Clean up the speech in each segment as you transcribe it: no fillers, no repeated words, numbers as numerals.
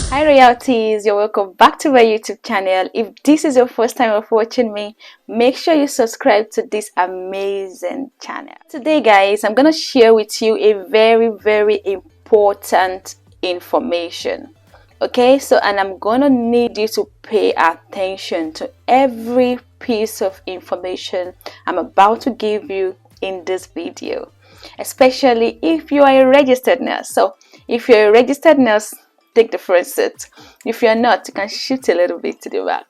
Hi royalties, you're welcome back to my YouTube channel. If this is your first time of watching me, make sure you subscribe to this amazing channel. Today guys, I'm gonna share with you a very important information. Okay, and I'm gonna need you to pay attention to every piece of information I'm about to give you in this video, especially if you are a registered nurse. So if you're a registered nurse, take the front seat. If you're not, you can shift a little bit to the back.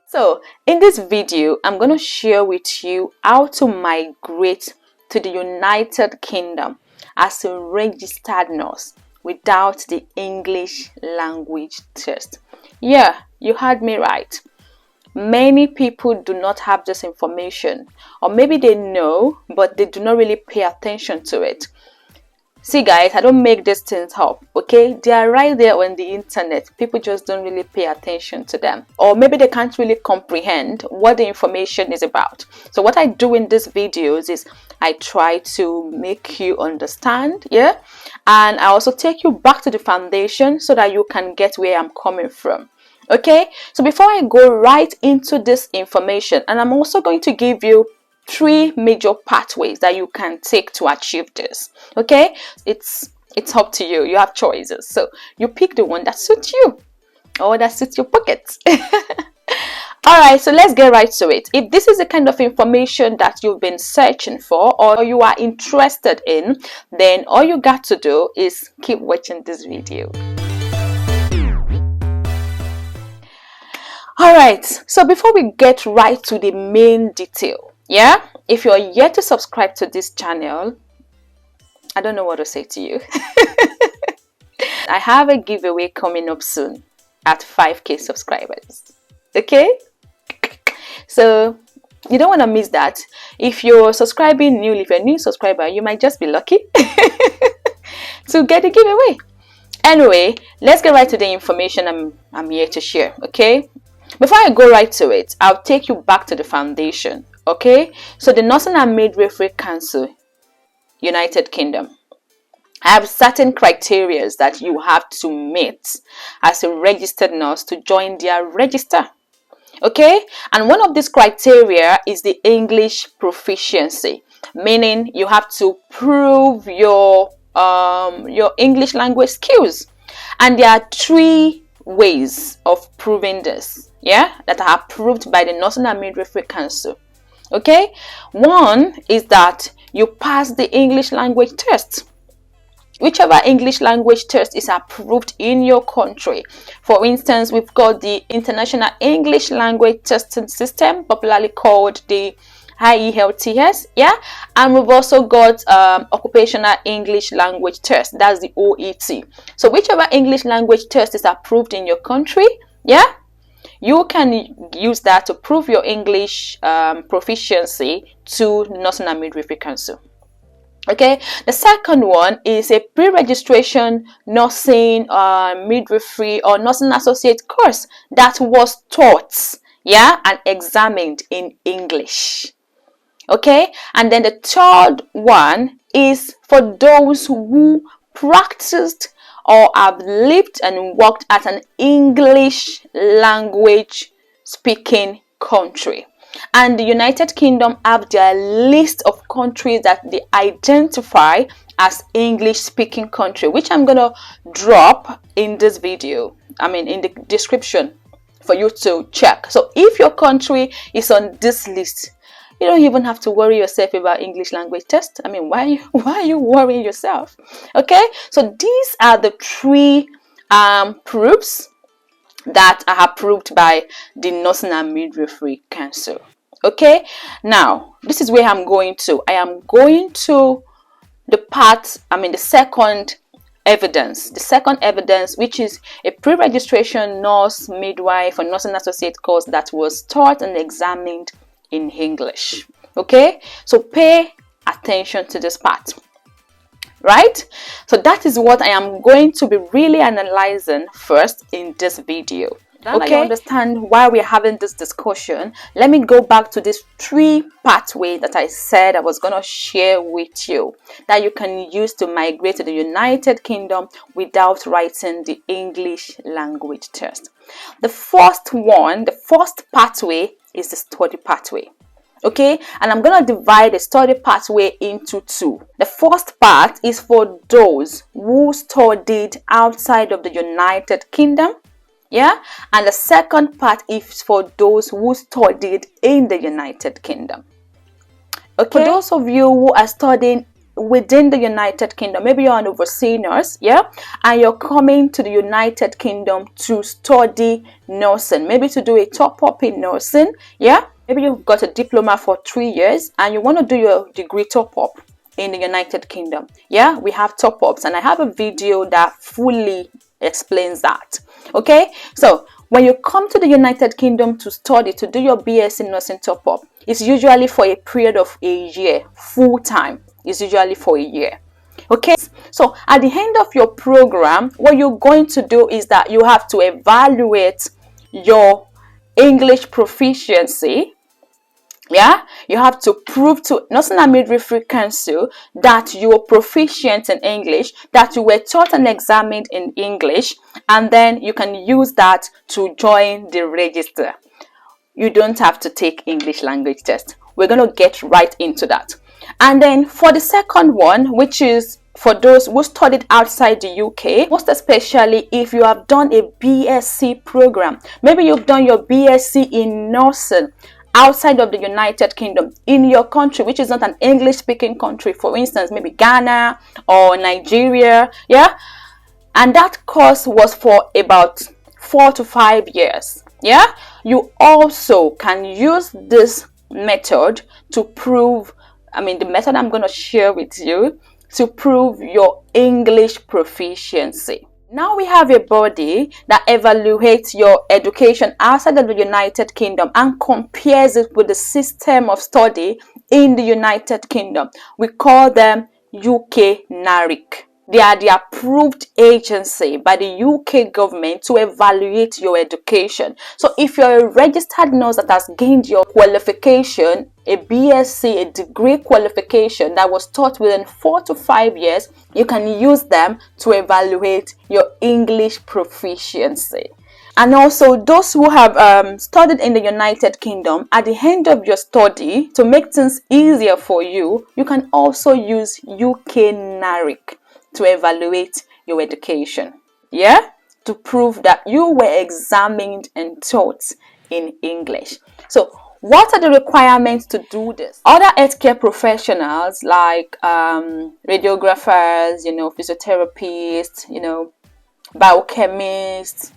So in this video, I'm going to share with you how to migrate to the United Kingdom as a registered nurse without the English language test. Yeah, you heard me right. Many people do not have this information, or maybe they know, but they do not really pay attention to it. See guys, I don't make these things up, okay? They are right there on the internet. People just don't really pay attention to them. Or maybe they can't really comprehend what the information is about. So what I do in these videos is I try to make you understand, yeah? And I also take you back to the foundation so that you can get where I'm coming from. Okay? So before I go right into this information, and I'm also going to give you 3 major pathways that you can take to achieve this. Okay, it's up to you. You have choices, so you pick the one that suits you or that suits your pockets. All right, so let's get right to it. If this is the kind of information that you've been searching for or you are interested in, then all you got to do is keep watching this video. All right, so before we get right to the main detail, yeah, if you're yet to subscribe to this channel, I don't know what to say to you. I have a giveaway coming up soon at 5k subscribers. Okay, so you don't want to miss that. If you're subscribing newly, if you're a new subscriber, you might just be lucky to get the giveaway. Anyway, let's get right to the information I'm here to share. Okay, before I go right to it, I'll take you back to the foundation. Okay, so the Nursing and Midwifery Council, United Kingdom, have certain criteria that you have to meet as a registered nurse to join their register. Okay, and one of these criteria is the English proficiency, meaning you have to prove your English language skills, and there are 3 ways of proving this, yeah, that are approved by the Nursing and Midwifery Council. Okay, one is that you pass the English language test. Whichever English language test is approved in your country. For instance, we've got the International English Language Testing System, popularly called the Ielts, yeah, and we've also got Occupational English Language Test, that's the OET. So whichever English language test is approved in your country, yeah, you can use that to prove your English proficiency to Nursing and Midwifery Council. Okay, the second one is a pre-registration nursing, midwifery or nursing associate course that was taught, yeah, and examined in English. Okay, and then the third one is for those who practiced or have lived and worked at an English language speaking country. And the United Kingdom have their list of countries that they identify as English speaking country, which I'm gonna drop in this video, in the description for you to check. So if your country is on this list, you don't even have to worry yourself about English language test. Why are you worrying yourself? Okay, so these are the 3 proofs that are approved by the Nursing and Midwifery Council. Okay, now this is where I'm going to. I am going to the part, the second evidence. The second evidence, which is a pre-registration nurse, midwife, or nursing associate course that was taught and examined in English. Okay, so pay attention to this part. Right, so that is what I am going to be really analyzing first in this video. Now that you understand why we're having this discussion, let me go back to this 3 pathway that I said I was going to share with you that you can use to migrate to the United Kingdom without writing the English language test. The first pathway is the study pathway. Okay, and I'm going to divide the study pathway into 2. The first part is for those who studied outside of the United Kingdom. Yeah, and the second part is for those who studied in the United Kingdom. Okay, for those of you who are studying within the United Kingdom, maybe you're an overseas nurse, yeah, and you're coming to the United Kingdom to study nursing, maybe to do a top-up in nursing, yeah, maybe you've got a diploma for 3 years and you want to do your degree top-up in the United Kingdom. Yeah, we have top-ups, and I have a video that fully explains that. Okay, so when you come to the United Kingdom to study, to do your BSc Nursing top-up, it's usually for a period of a year. Full time is usually for a year. Okay, so at the end of your program, what you're going to do is that you have to evaluate your English proficiency. Yeah, you have to prove to Nursing and Midwifery Council that you're proficient in English, that you were taught and examined in English, and then you can use that to join the register. You don't have to take English language test. We're going to get right into that. And then for the second one, which is for those who studied outside the UK, most especially if you have done a BSc program, maybe you've done your BSc in nursing outside of the United Kingdom, in your country, which is not an English-speaking country, for instance, maybe Ghana or Nigeria, yeah, and that course was for about 4 to 5 years, yeah, you also can use this method to prove, the method I'm going to share with you, to prove your English proficiency. Now we have a body that evaluates your education outside of the United Kingdom and compares it with the system of study in the United Kingdom. We call them UK NARIC. They are the approved agency by the UK government to evaluate your education. So if you're a registered nurse that has gained your qualification, a BSc, a degree qualification that was taught within 4 to 5 years, you can use them to evaluate your English proficiency. And also those who have studied in the United Kingdom, at the end of your study, to make things easier for you, you can also use UK NARIC to evaluate your education, yeah, to prove that you were examined and taught in English. So what are the requirements to do this? Other healthcare professionals like radiographers, physiotherapists, biochemists,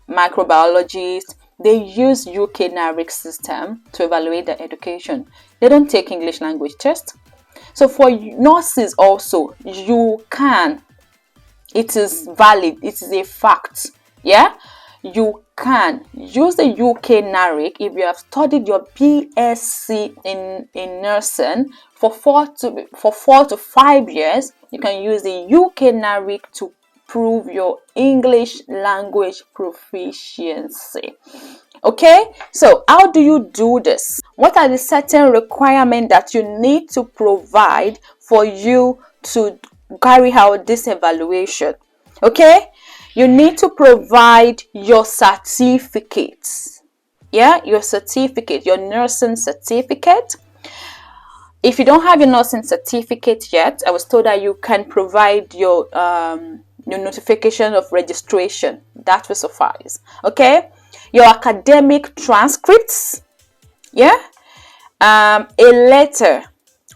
microbiologists, they use UK NARIC system to evaluate their education. They don't take English language test. So for nurses also, you can, it is valid, it is a fact, yeah, you can use the UK NARIC if you have studied your BSc in nursing for 4 to 5 years. You can use the UK NARIC to prove your English language proficiency. Okay, so how do you do this? What are the certain requirements that you need to provide for you to carry out this evaluation? Okay, you need to provide your certificates. Yeah, your certificate, your nursing certificate. If you don't have your nursing certificate yet, I was told that you can provide your notification of registration. That will suffice. Okay, your academic transcripts, yeah, a letter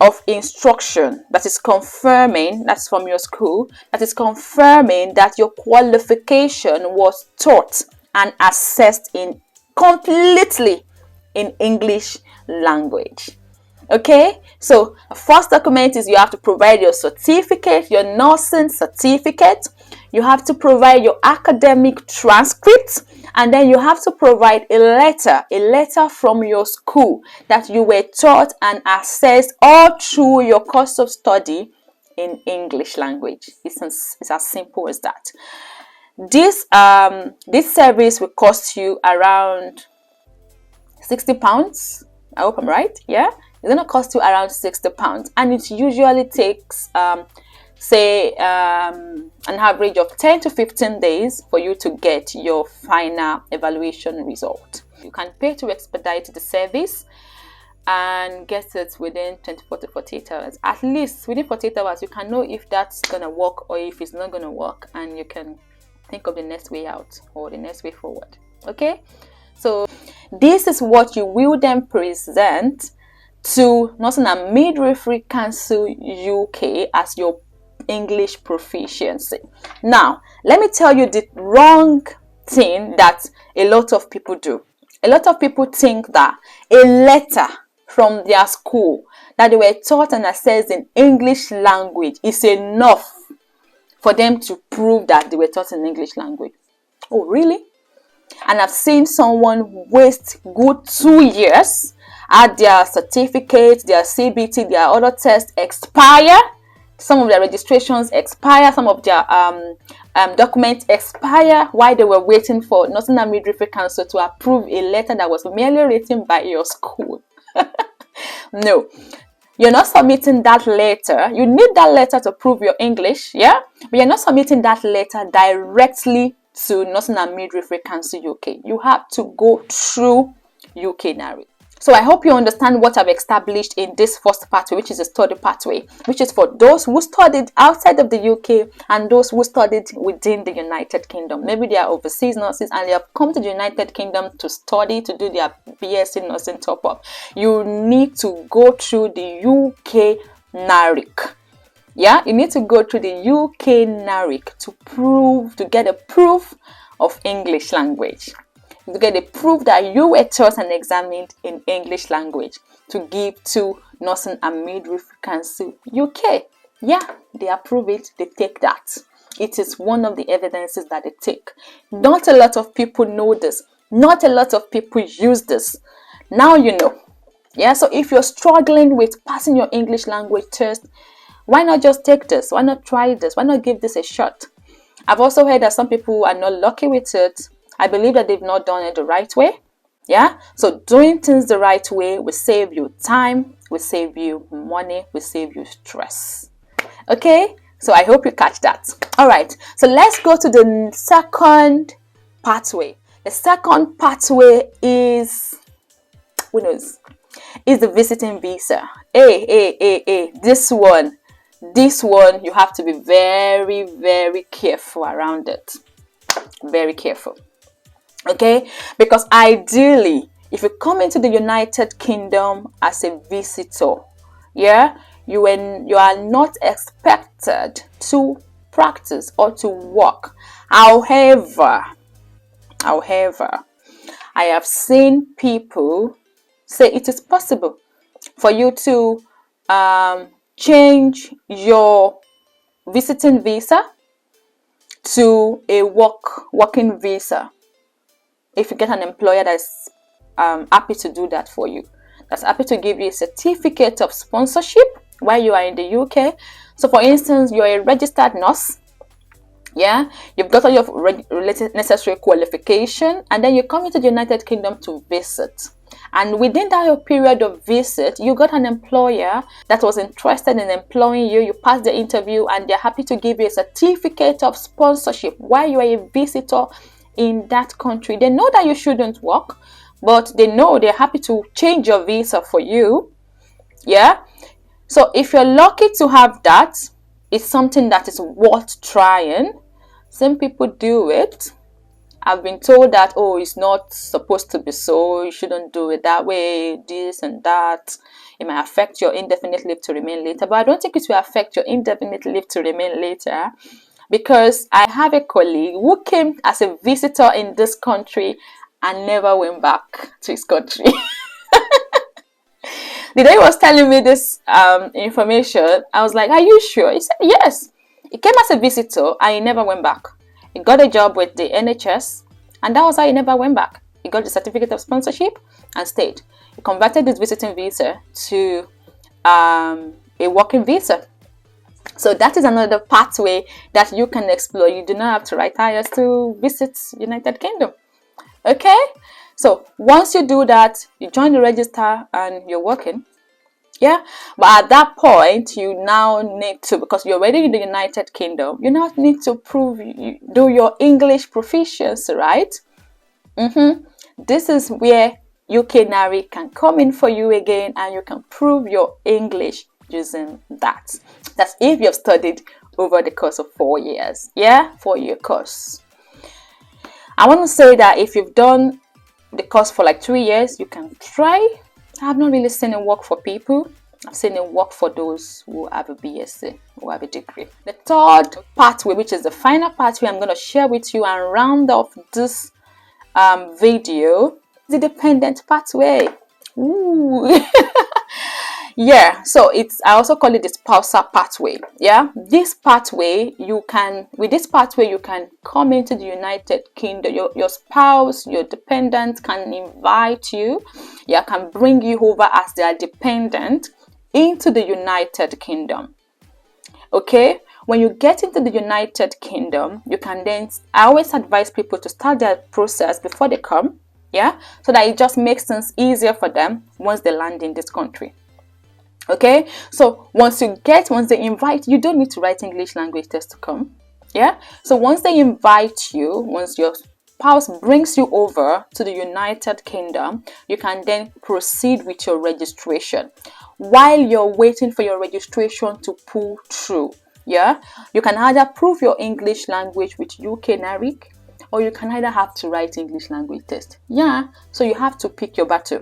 of instruction that is confirming, that's from your school, that is confirming that your qualification was taught and assessed in completely in English language. Okay, so first document is you have to provide your certificate, your nursing certificate. You have to provide your academic transcripts, and then you have to provide a letter from your school that you were taught and assessed all through your course of study in English language. It's as simple as that. this service will cost you around £60. I hope I'm right. Yeah, it's gonna cost you around £60, and it usually takes say an average of 10 to 15 days for you to get your final evaluation result. You can pay to expedite the service and get it within 24 to 48 hours. At least within 48 hours, you can know if that's gonna work or if it's not gonna work, and you can think of the next way out or the next way forward. Okay, so this is what you will then present to Nursing and Midwifery Council UK as your English proficiency. Now, let me tell you the wrong thing that a lot of people do. A lot of people think that a letter from their school that they were taught and assessed in English language is enough for them to prove that they were taught in English language. Oh, really? And I've seen someone waste good 2 years at their certificate, their CBT, their other tests expire. Some of their registrations expire, some of their documents expire while they were waiting for Nursing and Midwifery Council to approve a letter that was merely written by your school. No, you're not submitting that letter. You need that letter to prove your English, yeah? But you're not submitting that letter directly to Nursing and Midwifery Council UK. You have to go through UK NARI. So I hope you understand what I've established in this first pathway, which is a study pathway, which is for those who studied outside of the UK and those who studied within the United Kingdom. Maybe they are overseas nurses and they have come to the United Kingdom to study, to do their BSc Nursing top-up. You need to go through the UK NARIC. Yeah, you need to go through the UK NARIC to get a proof of English language. To get a proof that you were taught and examined in English language to give to Nursing and Midwifery Council UK. Yeah, they approve it, they take that. It is one of the evidences that they take. Not a lot of people know this. Not a lot of people use this. Now you know. Yeah, so if you're struggling with passing your English language test, why not just take this? Why not try this? Why not give this a shot? I've also heard that some people are not lucky with it. I believe that they've not done it the right way. Yeah, so doing things the right way will save you time, will save you money, will save you stress. Okay, so I hope you catch that. All right, so let's go to the second pathway. The second pathway is, who knows, is the visiting visa. This one you have to be very, very careful around it. Very careful. Okay, because ideally, if you come into the United Kingdom as a visitor, yeah, you are not expected to practice or to work. However, I have seen people say it is possible for you to change your visiting visa to a working visa. If you get an employer that's happy to do that for you, that's happy to give you a certificate of sponsorship while you are in the UK. So for instance, you're a registered nurse, yeah, you've got all your necessary qualification, and then you come into the United Kingdom to visit. And within that period of visit, you got an employer that was interested in employing you. You passed the interview and they're happy to give you a certificate of sponsorship while you are a visitor in that country. They know that you shouldn't work, but they know they're happy to change your visa for you. Yeah. So if you're lucky to have that, it's something that is worth trying. Some people do it. I've been told that, oh, it's not supposed to be so, you shouldn't do it that way, this and that. It might affect your indefinite leave to remain later. But I don't think it will affect your indefinite leave to remain later, because I have a colleague who came as a visitor in this country and never went back to his country. The day he was telling me this information, I was like, are you sure? He said, yes. He came as a visitor and he never went back. He got a job with the NHS, and that was how he never went back. He got the certificate of sponsorship and stayed. He converted his visiting visa to a working visa. So that is another pathway that you can explore. You do not have to write IELTS to visit United Kingdom. Okay, so once you do that, you join the register and you're working. Yeah, but at that point, you now need to, because you're already in the United Kingdom, you now need to prove do your English proficiency, right? This is where UK NARI can come in for you again, and you can prove your English using that. That's if you've studied over the course of 4 years. Yeah, 4-year course. I want to say that if you've done the course for like 3 years, you can try. I have not really seen it work for people. I've seen it work for those who have a BSc, who have a degree. The third pathway, which is the final pathway I'm going to share with you and round off this video, is the dependent pathway. Ooh. Yeah, so I also call it the spousal pathway. Yeah, this pathway, with this pathway you can come into the United Kingdom. Your spouse, your dependent can invite you, can bring you over as their dependent into the United Kingdom. Okay, when you get into the United Kingdom, you can then, I always advise people to start their process before they come, so that it just makes things easier for them once they land in this country. Okay, so once they invite you, don't need to write English language test to come. So once they invite you, once your spouse brings you over to the United Kingdom, you can then proceed with your registration. While you're waiting for your registration to pull through, you can either prove your English language with UK NARIC, or you can either have to write English language test. So you have to pick your battle.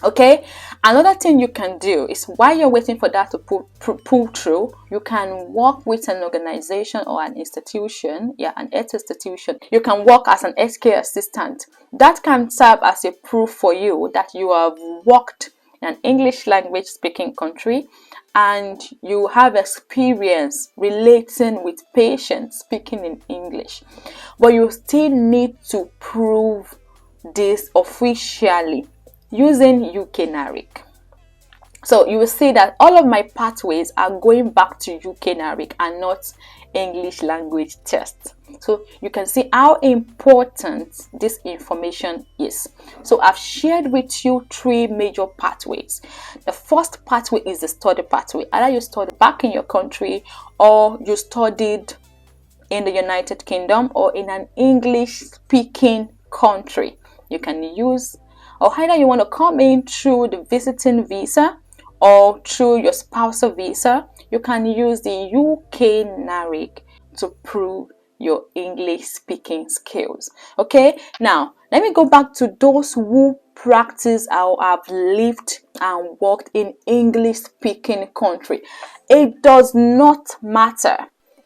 Okay, another thing you can do is, while you're waiting for that to pull through, you can work with an organization or an institution, an health institution. You can work as an healthcare assistant. That can serve as a proof for you that you have worked in an English language speaking country and you have experience relating with patients speaking in English. But you still need to prove this officially using UK NARIC. So you will see that all of my pathways are going back to UK NARIC and not English language test. So you can see how important this information is. So I've shared with you 3 major pathways. The first pathway is the study pathway. Either you studied back in your country, or you studied in the United Kingdom, or in an English speaking country. You can use, or either you want to come in through the visiting visa or through your spousal visa, you can use the UK NARIC to prove your English speaking skills. Okay, now let me go back to those who practice or have lived and worked in English speaking country. It does not matter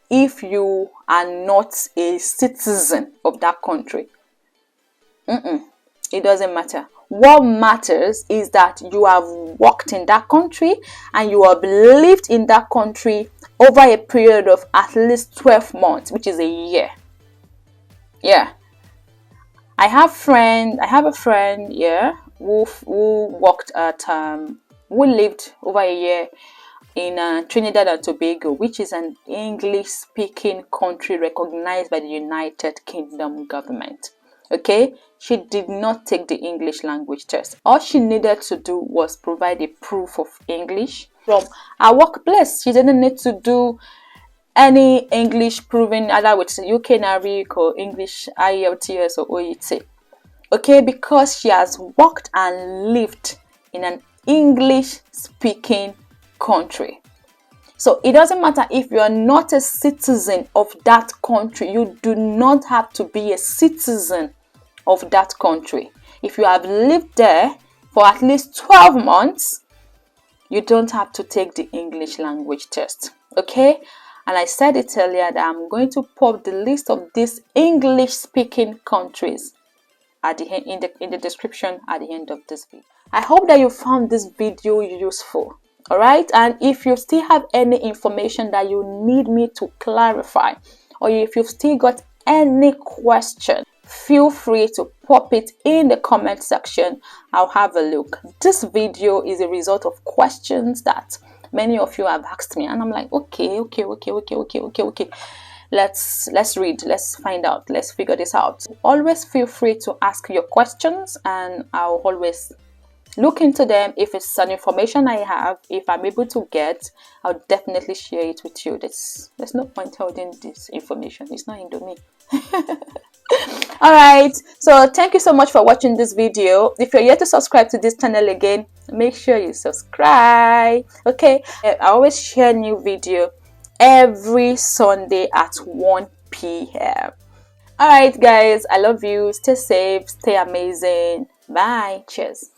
if you are not a citizen of that country. It doesn't matter. What matters is that you have worked in that country and you have lived in that country over a period of at least 12 months, which is a year. I have a friend who worked at who lived over a year in Trinidad and Tobago, which is an English speaking country recognized by the United Kingdom government. Okay, she did not take the English language test. All she needed to do was provide a proof of English from her workplace. She didn't need to do any English proving, either with UK NARIC or English Ielts or Oet. Okay, because she has worked and lived in an English speaking country. So it doesn't matter if you are not a citizen of that country. You do not have to be a citizen of that country. If you have lived there for at least 12 months, you don't have to take the English language test. Okay, and I said it earlier that I'm going to pop the list of these English speaking countries at the end, in the description at the end of this video. I hope that you found this video useful. All right, and if you still have any information that you need me to clarify, or if you've still got any question, feel free to pop it in the comment section. I'll have a look. This video is a result of questions that Many of you have asked me, and I'm like, okay. Let's read, let's find out, let's figure this out. Always feel free to ask your questions, and I'll always look into them. If it's an information I have, if I'm able to get, I'll definitely share it with you. There's no point holding this information. It's not into me. All right, so thank you so much for watching this video. If you're yet to subscribe to this channel again, make sure you subscribe. Okay, I always share new video every Sunday at 1 p.m. All right, guys, I love you. Stay safe, stay amazing. Bye. Cheers.